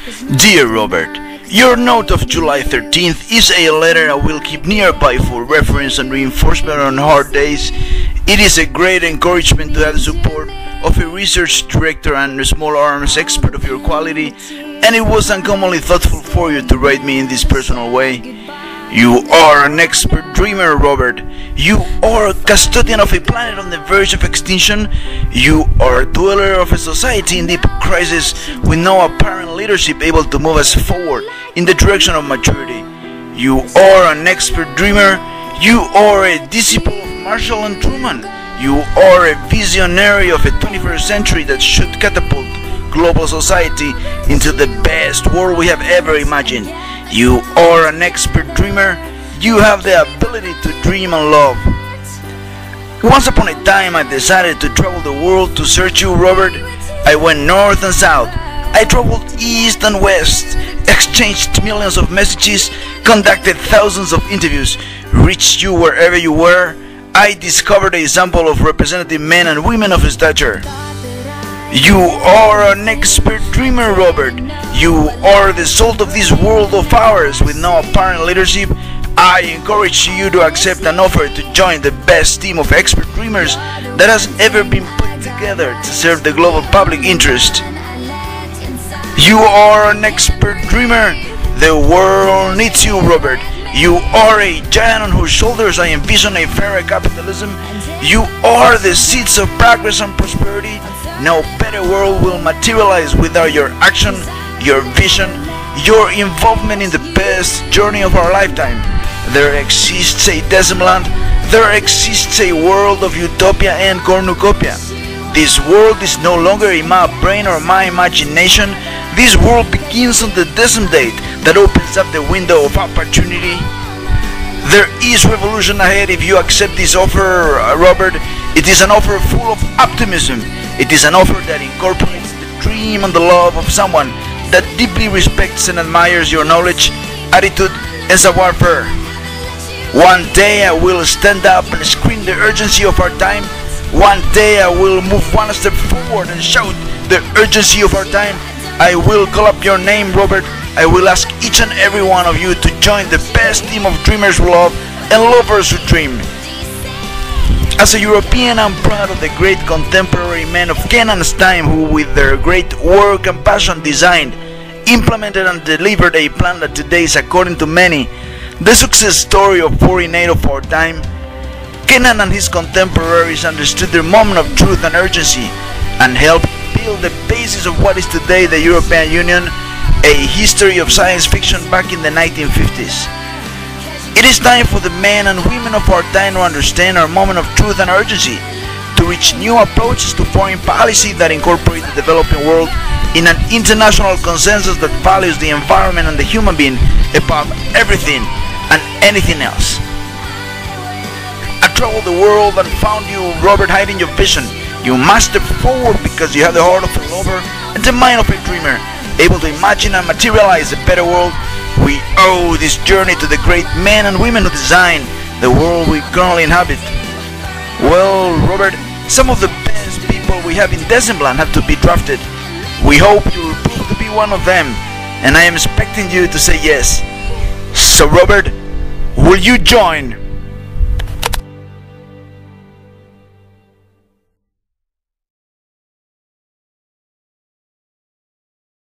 Dear Robert, your note of July 13th is a letter I will keep nearby for reference and reinforcement on hard days. It is a great encouragement to have the support of a research director and a small arms expert of your quality, and it was uncommonly thoughtful for you to write me in this personal way. You are an expert dreamer, Robert. You are a custodian of a planet on the verge of extinction. You are a dweller of a society in deep crisis with no apparent leadership able to move us forward in the direction of maturity. You are an expert dreamer. You are a disciple of Marshall and Truman. You are a visionary of a 21st century that should catapult global society into the best world we have ever imagined. You are an expert dreamer. You have the ability to dream and love. Once upon a time I decided to travel the world to search you, Robert. I went north and south. I traveled east and west, exchanged millions of messages, conducted thousands of interviews, reached you wherever you were. I discovered a sample of representative men and women of stature. You are an expert dreamer, Robert. You are the salt of this world of ours with no apparent leadership. I encourage you to accept an offer to join the best team of expert dreamers that has ever been put together to serve the global public interest. You are an expert dreamer. The world needs you, Robert. You are a giant on whose shoulders I envision a fairer capitalism. You are the seeds of progress and prosperity. No better world will materialize without your action, your vision, your involvement in the best journey of our lifetime. There exists a Decimaland. There exists a world of utopia and cornucopia. This world is no longer in my brain or my imagination. This world begins on the decim date that opens up the window of opportunity. There is revolution ahead if you accept this offer, Robert. It is an offer full of optimism. It is an offer that incorporates the dream and the love of someone that deeply respects and admires your knowledge, attitude, and savoir-faire. One day I will stand up and scream the urgency of our time. One day I will move one step forward and shout the urgency of our time. I will call up your name, Robert. I will ask each and every one of you to join the best team of dreamers who love and lovers who dream. As a European, I'm proud of the great contemporary men of Kenan's time who, with their great work and passion, designed, implemented and delivered a plan that today is, according to many, the success story of 48 of our time. Kenan and his contemporaries understood their moment of truth and urgency and helped build the basis of what is today the European Union, a history of science fiction back in the 1950s. It is time for the men and women of our time to understand our moment of truth and urgency, to reach new approaches to foreign policy that incorporate the developing world in an international consensus that values the environment and the human being above everything and anything else. I traveled the world and found you, Robert, hiding your vision. You must step forward because you have the heart of a lover and the mind of a dreamer, able to imagine and materialize a better world. We owe this journey to the great men and women who designed the world we currently inhabit. Well, Robert, some of the best people we have in Decimaland have to be drafted. We hope you will prove to be one of them, and I am expecting you to say yes. So, Robert, will you join